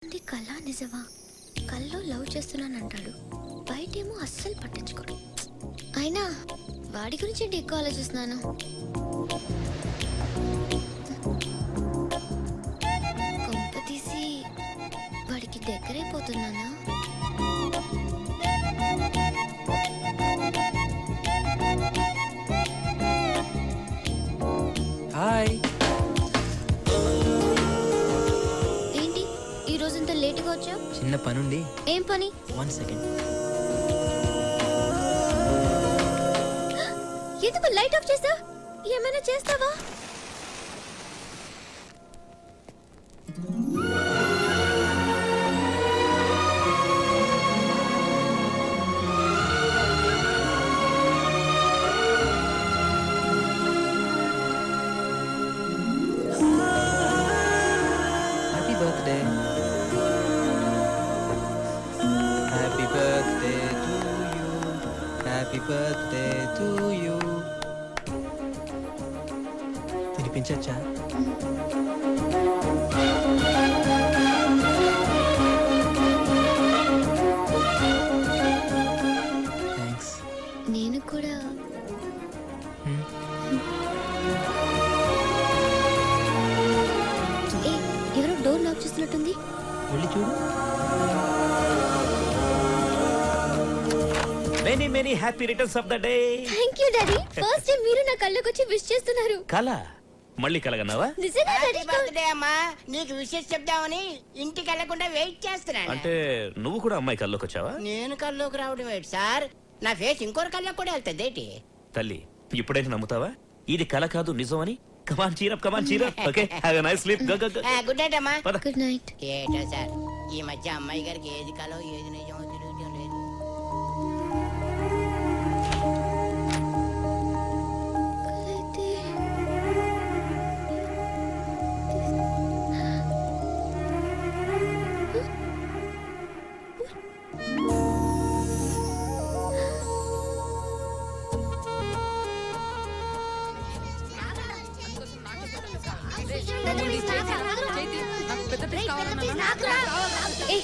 కళ నిజమా? కల్లో లవ్ చేస్తున్నానంటాడు, బయటేమో అస్సలు పట్టించుకోడు. అయినా వాడి గురించి ఏంటి ఎక్కువ ఆలోచిస్తున్నాను. కొంప తీసి వాడికి దగ్గరైపోతున్నానా? హాయ్. ఏంటి ఈ రోజు ఇంత లేటుగా వచ్చావు? చిన్న పనుండి. ఏం పని? 1 సెకండ్. ఎందుకు లైట్ ఆఫ్ చేసా? ఏమైనా చేస్తావా? Happy birthday. Happy birthday to you. Happy birthday to you. తినిపించచ్చా? థ్యాంక్స్. నేను కూడా. ఏ, ఎవరో డోర్ లాక్ చేస్తున్నట్టుంది. వెళ్ళి చూడు. Many many happy returns of the day. Thank you daddy. First time మీరు నా కళ్ళకి వచ్చి విష్ చేస్తున్నారు. కళ మళ్ళీ కలగన్నావా? నిజంగా డాడీ? హ్యాపీ బర్త్డే అమ్మా. నీకు విషెస్ చెప్దామని ఇంటికి వెళ్లకుండా వెయిట్ చేస్తున్నాను. అంటే నువ్వు కూడా అమ్మాయి కల్లోకి వచ్చావా? నేను కల్లోకి రావడం ఏంటి సార్? నా ఫేస్ ఇంకోరి కల్లోకి కూడా వెళ్తుంది ఏంటి? తల్లి ఇప్పుడైతే నమ్ముతావా ఇది కళ కాదు నిజం అని? Come on cheer up come on cheer up. Okay have a nice sleep. Go go go. Good night అమ్మా. పద. Good night. ఏటో సార్, ఈ మధ్య అమ్మాయి గారికి ఏది కలో ఏది నిజమో తెలియటం లేదు. అయితే ఏ,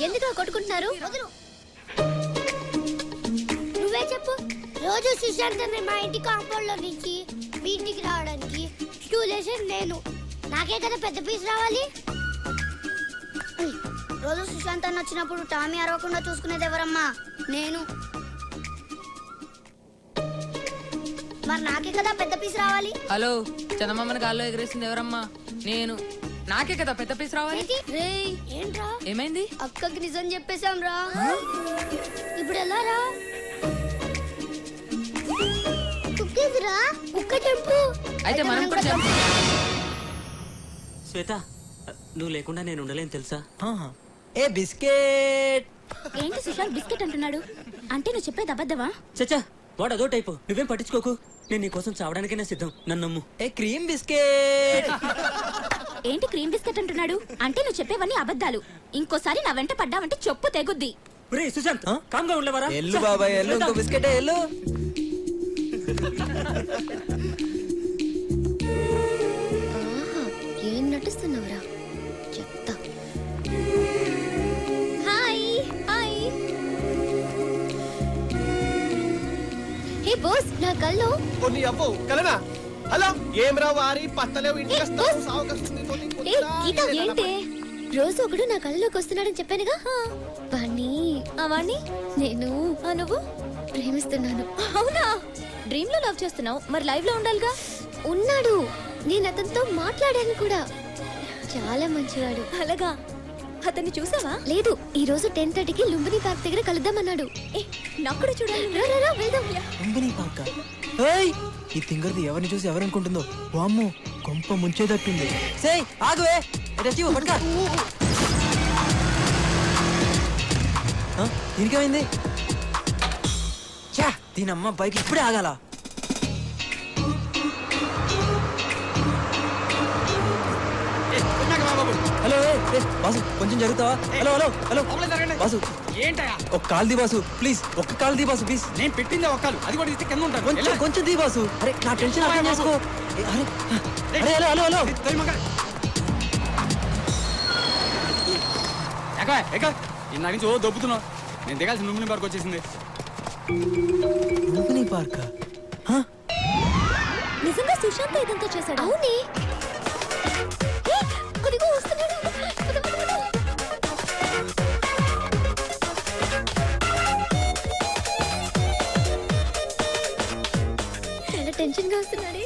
ఎందుకు కొట్టుకుంటున్నారు? నువ్వే చెప్పు. రోజు సుశాంత్ మా ఇంటి కాంపౌండ్ లో నుంచి మీ ఇంటికి రావడానికి స్టూల్ వేసేది నేను. నాకే కదా పెద్ద పీస్ రావాలి. రోజు సుశాంత్ అన్న వచ్చినప్పుడు టామీ అరవకుండా చూసుకునేది ఎవరమ్మా? నేను. మరి నాకే కదా పెద్ద పీస్ రావాలి. హలో, చందమామని గాల్లో ఎగరేసింది ఎవరమ్మా? నేను. నాకే కదా పెద్ద పీస్ రావాలి. రేయ్, ఏంట్రా? ఏమైంది? అక్కకి నిజం చెప్పేశాం రా. ఇప్పుడు ఎలా రా? కుక్కేదిరా, కుక్క చెప్పు. అయితే మనం కూడా చెప్పు. శ్వేత, నువ్వు లేకుండా నేను ఉండలేను తెలుసా? ఏ బిస్కెట్. ఏంటి సుశాంత్ బిస్కెట్ అంటున్నాడు? అంటే నువ్వు చెప్పేది అబద్ధమా? చచ్చా, వాడు అదో టైపు. నువ్వేం పట్టించుకోకు. నేను నీకోసం చావడానికైనా సిద్ధం. నన్ను నమ్ము. ఏ క్రీమ్ బిస్కెట్. ఏంటి క్రీమ్ బిస్కెట్ అంటున్నాడు? అంటే నువ్వు చెప్పేవన్నీ అబద్ధాలు. ఇంకోసారి నా వెంట పడ్డావంటే చెప్పు తెగుద్ది. రే సుశాంత్, కామ్గా ఉండలేవారా? ఎల్లు బాబాయ్ ఎల్లు, ఇంకో బిస్కెట్ ఎల్లు. ఆహా, ఏం నటిస్తున్నావురా? చెప్తా. Hi hi. హే బాస్, నా కల్లో కొన్ని అవ్వు కలనా? హలో, ఏం రా వారి పత్తలేవు ఏ, ఇంటికి బాస్. సాగు కస్తుంది తోటి ఏ గీత, ఏంటే రోజు ఒకడు నా కళ్ళలోకి వస్తున్నాడని చెప్పానుగా. వాణ్ణి నేను నువ్వు ప్రేమిస్తున్నాను. అవునా? డ్రీమ్ లో లవ్ చేస్తున్నావు, మరి లైవ్ లో ఉండాలిగా. ఉన్నాడు, నేను అతనితో మాట్లాడాను కూడా. చాలా మంచివాడు. అలాగా? అతన్ని చూసావా? లేదు, ఈ రోజు 10:30కి లుంబిని పార్క్ దగ్గర కలుద్దామన్నాడు. నాకు కూడా చూడాలి. రా, రా, రా, వెళ్దాం. కంపెనీ పాక. ఏయ్, ఈ తింగర్ది ఎవరిని చూసి ఎవరనుకుంటుందో. వామ్మో, కొంప ముంచేదట్టుంది. సేయ్ ఆగువే. ఎటచ్చి పట్టుకా. దీనికేమైంది? చా, దీనమ్మ బైక్ ఇప్పుడే ఆగాల. హలో బాసు, కొంచెం జరుగుతావా? హలో హలో హలో బాసు, ఏంటయా? ఒక కాల్ ది బాసు ప్లీజ్. ఒక్క కాల్ ది బాసు ప్లీజ్. నేను పెట్టిందే ఒక్కలు, అది కూడా ఇస్తే కింద ఉంటాను. కొంచెం కొంచెం ది బాసు. అరే నా టెన్షన్ అర్థం చేసుకో. అరే అరే హలో హలో హలో. ఇందా నుంచి ఓ దొబ్బుతున్నావు. నేను దిగాల్సిన లుంబిని పార్క్ వచ్చేసింది. లుంబిని పార్కా? నిజంగా సుశాంత్ ఇదంతా చేశాడు? అవునే. ఏ, అదిగో వస్తున్నాడు. పద, పద, పద. చాలా టెన్షన్ గా వస్తున్నాడే.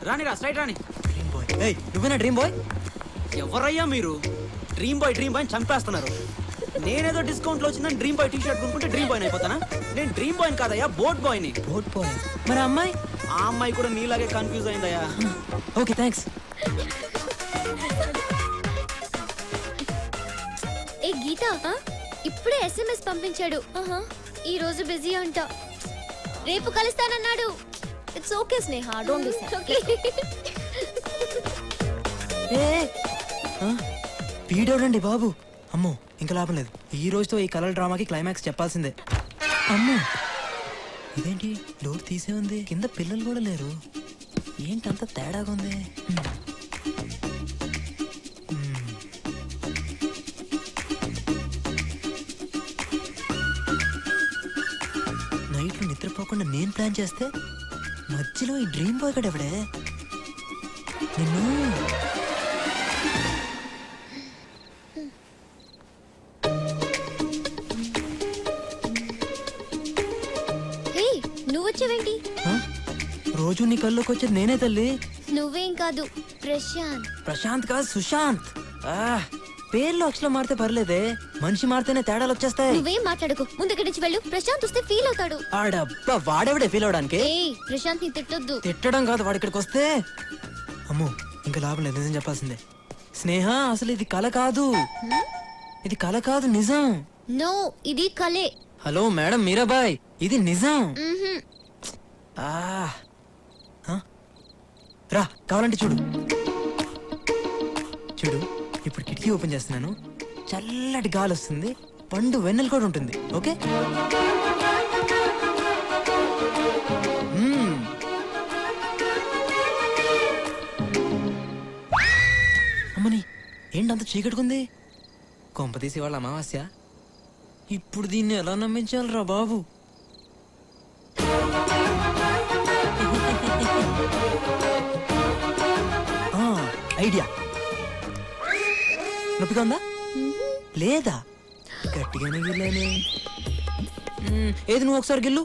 రాని స్ట్రైట్ రాని. Dream boy. ఏయ్, నువ్వేనా డ్రీమ్ బాయ్? ఎవరయ్యా మీరు? డ్రీమ్ బాయ్ చంపేస్తున్నారు. నేనేదో డిస్కౌంట్ లో వచ్చిందని డ్రీమ్ బాయ్ టీ షర్ట్ కొనుక్కుంటే డ్రీమ్ బాయ్ అయిపోతానా? నేను డ్రీమ్ బాయ్ కాదయ్యా, బోట్ బాయ్ ని. Boat boy. మరి ఆ అమ్మాయి? ఆ అమ్మాయి కూడా నీలాగే కన్ఫ్యూజ్ అయిందయ్యా. Okay thanks. ఏ గీత, ఇప్పుడే SMS పంపించాడు. ఈ రోజు బిజీ అంట, రేపు కలుస్తానన్నాడు. It's okay Sneha, don't be sad. వీడెవడండి బాబు? అమ్మో, ఇంకా లాభం లేదు. ఈ రోజుతో ఈ కలర్ డ్రామాకి క్లైమాక్స్ చెప్పాల్సిందే. అమ్మో, ఇదేంటి డోర్ తీసే ఉంది, కింద పిల్లలు కూడా లేరు. ఏంటి అంత తేడాగా ఉంది? నైట్లో నిద్రపోకుండా నేను ప్లాన్ చేస్తే మధ్యలో ఈ డ్రీమ్ బాయ్ కూడా ఎవడే? నిన్ను నువ్వొచ్చావేంటి? రోజు నీ కల్లోకి వచ్చేది నేనే తల్లి. నువ్వేం కాదు, ప్రశాంత్. ప్రశాంత్ కాదు, సుశాంత్. పేర్లు అక్షరం మారితే పర్లేదే, మనిషి మారితేనే తేడాలు వచ్చేస్తాయి. నువ్వేం మాట్లాడకు, ముందు ఇక్కడి నుంచి వెళ్ళు. ప్రశాంత్ వస్తే ఫీల్ అవుతాడు. ఆడబ్బా, వాడెవడే ఫీల్ అవడానికి? ఏయ్, ప్రశాంత్ ని తిట్టొద్దు. తిట్టడం కాదు, వాడు ఇక్కడికి వస్తే అమ్మో ఇంకా లాభం లేదు, నిజం చెప్పాల్సిందే. స్నేహ, అసలు ఇది కల కాదు, ఇది కల కాదు, నిజం. నో, ఇది కలే. హలో మేడం మీరాబాయ్, ఇది నిజం. ఆ, రా, కావాలంటే చూడు. చూడు, ఇప్పుడు కిటికీ ఓపెన్ చేస్తున్నాను, చల్లటి గాలి వస్తుంది, పండు వెన్నెల కూడా ఉంటుంది. ఓకే? అమ్మని, ఏంటంత చీకటికుంది? కొంపతీసి వాళ్ళ అమావాస్య. ఇప్పుడు దీన్ని ఎలా నమ్మించాలరా బాబు? ఐడియా. నొప్పిగా ఉందా? లేదా? గట్టిగానే గిల్లానే. ఏది నువ్వు ఒకసారి గిల్లు.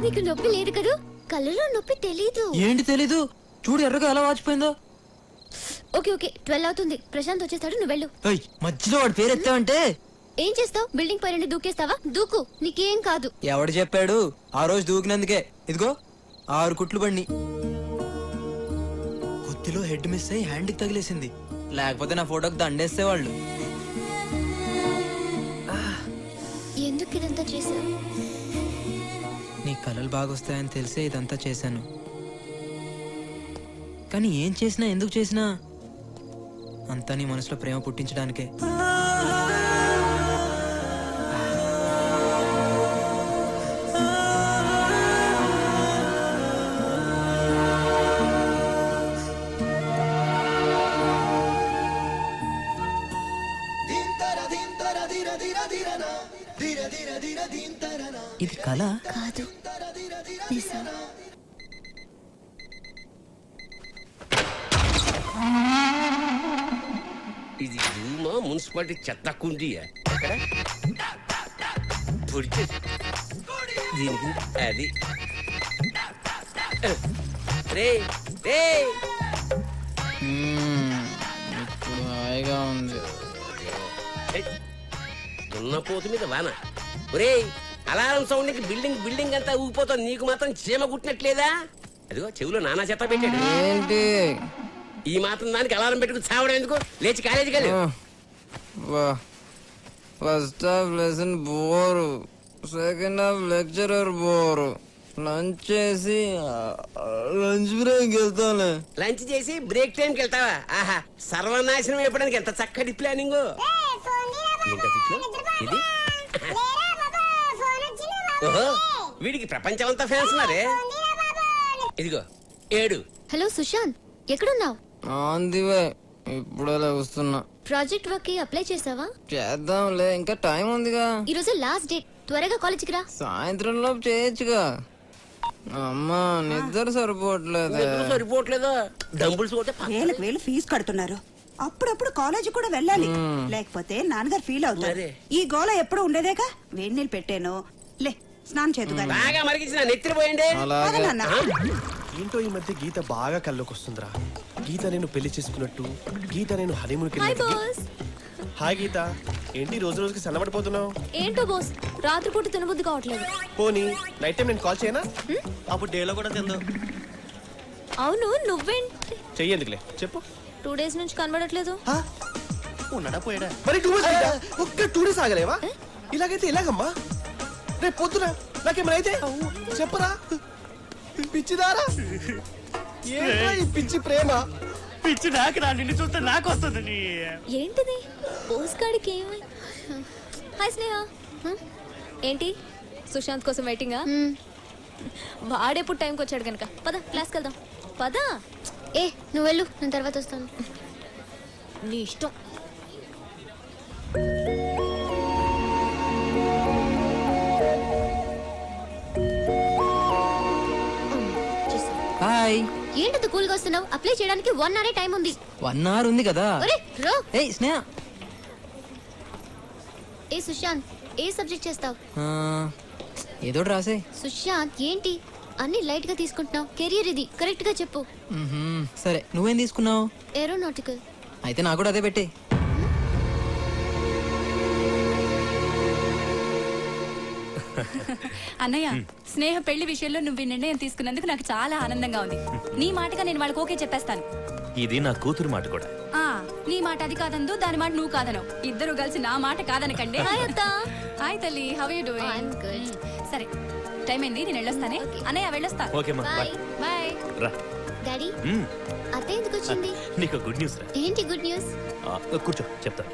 నీకు నొప్పి లేదు కదూ? కళ్ళలో నొప్పి తెలీదు. ఏంటి తెలీదు? చూడు ఎర్రగా ఎలా వాచిపోయిందో. ఓకే ఓకే, 12 అవుతుంది. ప్రశాంత్ వచ్చేస్తాడు, నువ్వు వెళ్ళు. మధ్యలో వాడు పేరు ఎత్తావంటే ఏం చేస్తావు? బిల్డింగ్ పైన దూకేస్తావా? దూకు, నీకేం కాదు. ఎవడు చెప్పాడు? ఆ రోజు దూకినందుకే ఇదిగో 6 కుట్లు పడిని. కొద్దిలో హెడ్ మిస్ అయ్యి హ్యాండ్కి తగిలేసింది, లేకపోతే నా ఫోటోకి దండేస్తే వాళ్ళు. ఎందుకు ఇదంతా చేశావు? నీ కలలు బాగొస్తాయని తెలిసే ఇదంతా చేశాను. కానీ ఏం చేసినా, ఎందుకు చేసినా అంతా నీ మనసులో ప్రేమ పుట్టించడానికే. ఇది కళ కాదు, నిజం. ఇది రూమా, మున్సిపాలిటీ చెత్త కుండీయా? దీనికి అది రే రే హాయిగా ఉంది. దున్నపోతు మీద వాన. ఒరే, అలారం సౌండ్కి బిల్డింగ్ అంతా ఊగిపోతుంది, నీకు మాత్రం చీమ కుట్టినట్లేదా? అదిగో చెవిలో నానా చెత్త పెట్టాడు. ఏంటి ఈ మాత్రం దానికి అలారం పెట్టుకుని చావడం ఎందుకు? లేచి కాలేజీకి వెళ్ళు. First half lesson bore, second half lecturer bore. Lunch చేసి లంచ్ బ్రేక్ వెళ్తాను. లంచ్ చేసి బ్రేక్ టైంకి వెళ్తావా? ఆహా, సర్వనాశనం అయిపోవడానికి ఎంత చక్కటి ప్లానింగ్. ఇది ఓహో, వీడికి ప్రపంచం అంతా ఫ్యాన్స్ ఉన్నారే. ఇదిగో 7. హలో సుశాంత్, ఎక్కడున్నావు? ఆందివే ఇప్పుడే వస్తున్నా. ప్రాజెక్ట్ వర్క్ కి అప్లై చేసావా? చేద్దాంలే, ఇంకా టైం ఉందిగా. ఈ రోజు లాస్ట్ డేట్, త్వరగా కాలేజీకి రా. సాయంత్రం లోపు చేయొచ్చుగా. అమ్మా నిద్ర సరిపోవట్లేదు. నిద్ర సరిపోవట్లేదా? డంబుల్స్ కొట్టే వేలకు వేలు ఫీజు కడుతున్నారు. అప్పుడప్పుడు కాలేజీ కూడా వెళ్ళాలి, లేకపోతే నాన్నగారు ఫీల్ అవుతారు. మరే. ఈ గోల ఎప్పుడు ఉండేదేగా. వేడి నీళ్ళు పెట్టాను, లే స్నానం చేద్దుగా. బాగా మరిగించిన నెత్తిరిపోయండి. అలాగే. ఏంటో ఈ మధ్య గీత బాగా కల్లోకి వస్తుందిరా. గీత నేను పెళ్లి చేసుకున్నట్టు, గీత నేను హనీమూన్కి హాయ్ వెళ్ళినట్టు. బాస్. హాయ్ గీత, ఏంటి రోజు రోజుకి సన్నబడిపోతున్నావు? ఏంటో బాస్, రాత్రిపూట తినబుద్ధి కావట్లేదు. పోనీ నైట్ టైం నేను కాల్ చేయనా? అప్పుడు డేలో కూడా తిందు. అవును, నువ్వేంటి చెయ్యేందుకులే చెప్పు. 2 days నుంచి కనబడట్లేదు? ఉన్నాడా పోయాడా? మరి 2 days గీత, ఒక్క 2 days ఆగలేవా? ఇలాగైతే ఎలాగమ్మా? రేపు పొద్దున నాకేమైనా అయితే చెప్పరా? పిచ్చిదారా, ఏంట్రా ఈ పిచ్చి ప్రేమ? పిచ్చి నాకు రా, నిన్ను చూస్తే నాకు వస్తుంది. ఏంటిది పోస్ట్ కార్డ్కి ఏమై? హాయ్ స్నేహ. ఏంటి సుశాంత్ కోసం వెయిటింగా? వాడెప్పుడు టైంకి వచ్చాడు కనుక పద క్లాస్కి వెళ్దాం. పద. ఏ నువ్వు వెళ్ళు, నేను తర్వాత వస్తాను. నీ ఇష్టం. హాయ్. ఏంటంత కూల్గా వస్తున్నావు? అప్లై చేయడానికి 1 hour టైం ఉంది. 1 hour ఉంది కదా. ఒరే రో. ఏయ్ స్నేహ. ఏ సుశాంత్, ఏ సబ్జెక్ట్ చేస్తావు? ఏదో రాసే. సుశాంత్ ఏంటి అన్ని లైట్ గా తీసుకుంటున్నావు? కెరియర్ ఇది, కరెక్ట్ గా చెప్పు. సరే నువ్వేం తీసుకున్నావు? ఏరోనాటికల్. అయితే నాకు కూడా అదే పెట్టే. అన్నయ్య, స్నేహ పెళ్లి విషయంలో నువ్వు ఈ నిర్ణయం తీసుకున్నందుకు నాకు చాలా ఆనందంగా ఉంది. నీ మాటగా నేను వాళ్ళకి ఓకే చెప్పేస్తాను. ఇది నా కూతురు మాట కూడా. ఆ నీ మాట అది కాదందు, దాని మాట నువ్వు కాదనవు. ఇద్దరు కలిసి నా మాట కాదనకండి. హాయ్ అత్త. హాయ్ తల్లి, how you I'm doing? good. సరే టైం అయింది, నేను వెళ్ళొస్తానే. అన్నయ్య వెళ్ళొస్తా. ఓకేమ్మా బాయ్. బాయ్. రా. డాడీ, మ్మ్. అత్త ఎందుకు వచ్చింది? నీకు గుడ్ న్యూస్ రా. ఏంటి గుడ్ న్యూస్? కూర్చో చెప్తాను.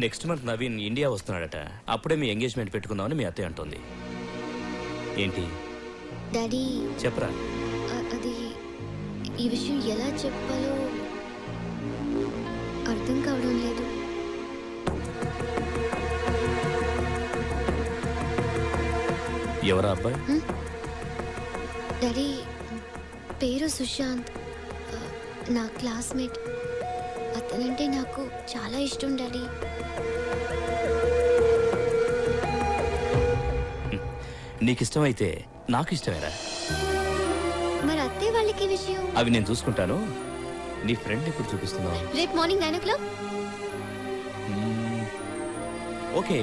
నెక్స్ట్ మంత్ నవీన్ ఇండియా వస్తున్నాడట. అప్పుడే మీ ఎంగేజ్మెంట్ పెట్టుకుందామని మీ అత్తయ్య అంటుంది. ఏంటి డాడీ, చెప్పరా? అది ఈ విషయం ఎలా చెప్పాలో అర్థం కావడం లేదు. ఎవరా అబ్బాయి? డాడీ పేరు సుశాంత్, నా క్లాస్మేట్. అతనంటే నాకు చాలా ఇష్టం డాడీ. నీకు ఇష్టమైతే నాకు ఇష్టమేరా. మరి అత్తే వాళ్ళకి విషయం? అవి నేను చూసుకుంటాను. నీ ఫ్రెండ్ ఎప్పుడు చూపిస్తున్నావు? రేపు మార్నింగ్ 9 o'clock. ఓకే.